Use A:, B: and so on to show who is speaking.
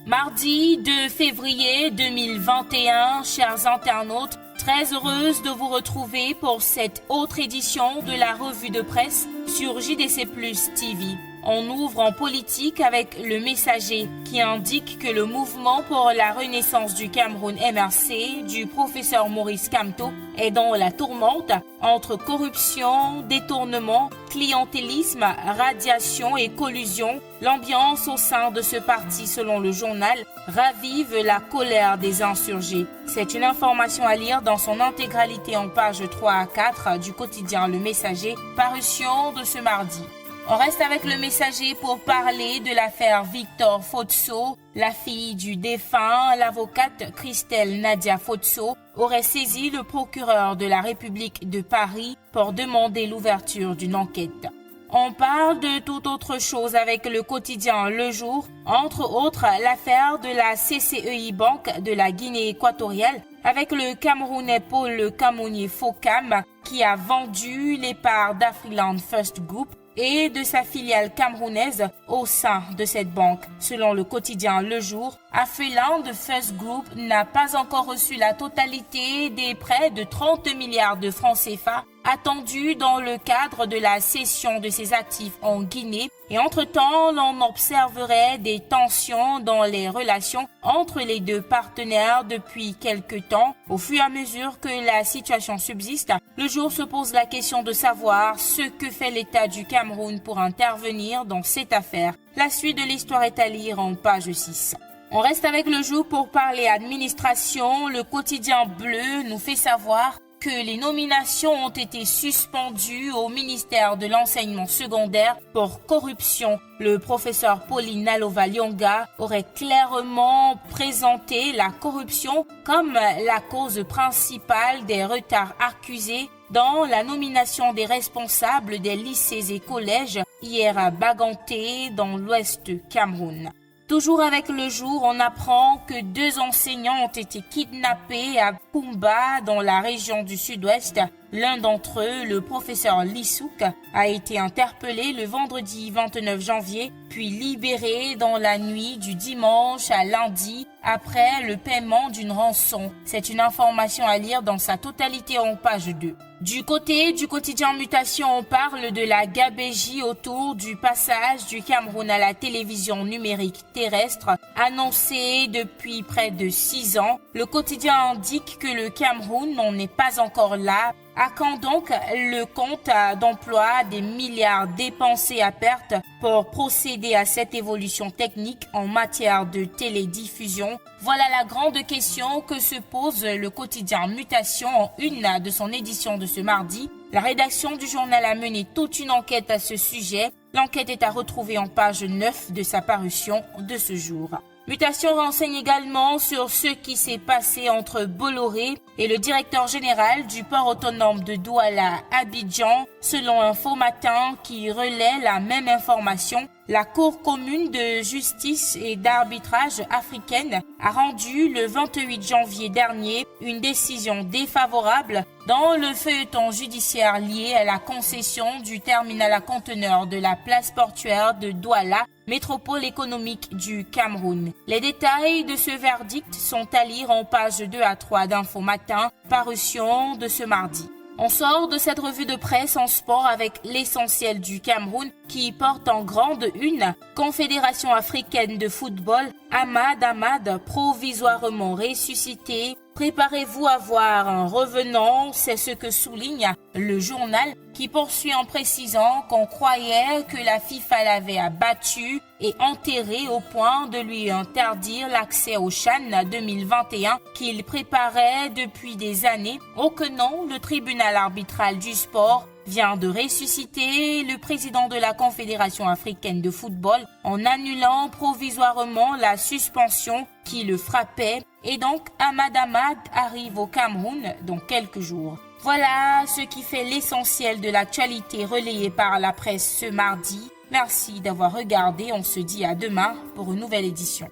A: Mardi 2 février 2021, chers internautes, très heureuse de vous retrouver pour cette autre édition de la revue de presse sur JDC Plus TV. On ouvre en politique avec le Messager qui indique que le mouvement pour la renaissance du Cameroun MRC du professeur Maurice Kamto est dans la tourmente entre corruption, détournement, clientélisme, radiation et collusion. L'ambiance au sein de ce parti, selon le journal, ravive la colère des insurgés. C'est une information à lire dans son intégralité en pages 3 à 4 du quotidien Le Messager, parution de ce mardi. On reste avec Le Messager pour parler de l'affaire Victor Fotso. La fille du défunt, l'avocate Christelle Nadia Fotso, aurait saisi le procureur de la République de Paris pour demander l'ouverture d'une enquête. On parle de toute autre chose avec le quotidien Le Jour, entre autres l'affaire de la CCEI Bank de la Guinée équatoriale avec le Camerounais Paul Camounier Focam qui a vendu les parts d'Afriland First Group et de sa filiale camerounaise au sein de cette banque. Selon le quotidien Le Jour, Afriland First Group n'a pas encore reçu la totalité des prêts de 30 milliards de francs CFA attendus dans le cadre de la cession de ses actifs en Guinée. Et entre-temps, l'on observerait des tensions dans les relations entre les deux partenaires depuis quelque temps. Au fur et à mesure que la situation subsiste, Le Jour se pose la question de savoir ce que fait l'État du Cameroun pour intervenir dans cette affaire. La suite de l'histoire est à lire en page 6. On reste avec Le Jour pour parler administration. Le quotidien Bleu nous fait savoir que les nominations ont été suspendues au ministère de l'enseignement secondaire pour corruption. Le professeur Pauline Nalova-Lyonga aurait clairement présenté la corruption comme la cause principale des retards accusés dans la nomination des responsables des lycées et collèges hier à Baganté dans l'ouest du Cameroun. Toujours avec Le Jour, on apprend que 2 enseignants ont été kidnappés à Pumba dans la région du sud-ouest. L'un d'entre eux, le professeur Lissouk, a été interpellé le vendredi 29 janvier, puis libéré dans la nuit du dimanche à lundi après le paiement d'une rançon. C'est une information à lire dans sa totalité en page 2. Du côté du quotidien Mutation, on parle de la gabégie autour du passage du Cameroun à la télévision numérique terrestre, annoncée depuis près de 6 ans. Le quotidien indique que le Cameroun n'en est pas encore là. À quand donc le compte d'emploi des milliards dépensés à perte pour procéder à cette évolution technique en matière de télédiffusion? Voilà la grande question que se pose le quotidien Mutation en une de son édition de ce mardi. La rédaction du journal a mené toute une enquête à ce sujet. L'enquête est à retrouver en page 9 de sa parution de ce jour. Mutation renseigne également sur ce qui s'est passé entre Bolloré et le directeur général du port autonome de Douala, Abidjan. Selon Info Matin qui relaie la même information, la Cour commune de justice et d'arbitrage africaine a rendu le 28 janvier dernier une décision défavorable dans le feuilleton judiciaire lié à la concession du terminal à conteneurs de la place portuaire de Douala, métropole économique du Cameroun. Les détails de ce verdict sont à lire en pages 2 à 3 d'Info Matin, parution de ce mardi. On sort de cette revue de presse en sport avec l'essentiel du Cameroun qui porte en grande une Confédération africaine de football, Ahmad provisoirement ressuscité. Préparez-vous à voir un revenant, c'est ce que souligne le journal qui poursuit en précisant qu'on croyait que la FIFA l'avait abattu et enterré au point de lui interdire l'accès au CHAN 2021 qu'il préparait depuis des années. Oh que non, le tribunal arbitral du sport vient de ressusciter le président de la Confédération africaine de football en annulant provisoirement la suspension qui le frappait et donc Ahmad arrive au Cameroun dans quelques jours. Voilà ce qui fait l'essentiel de l'actualité relayée par la presse ce mardi. Merci d'avoir regardé, on se dit à demain pour une nouvelle édition.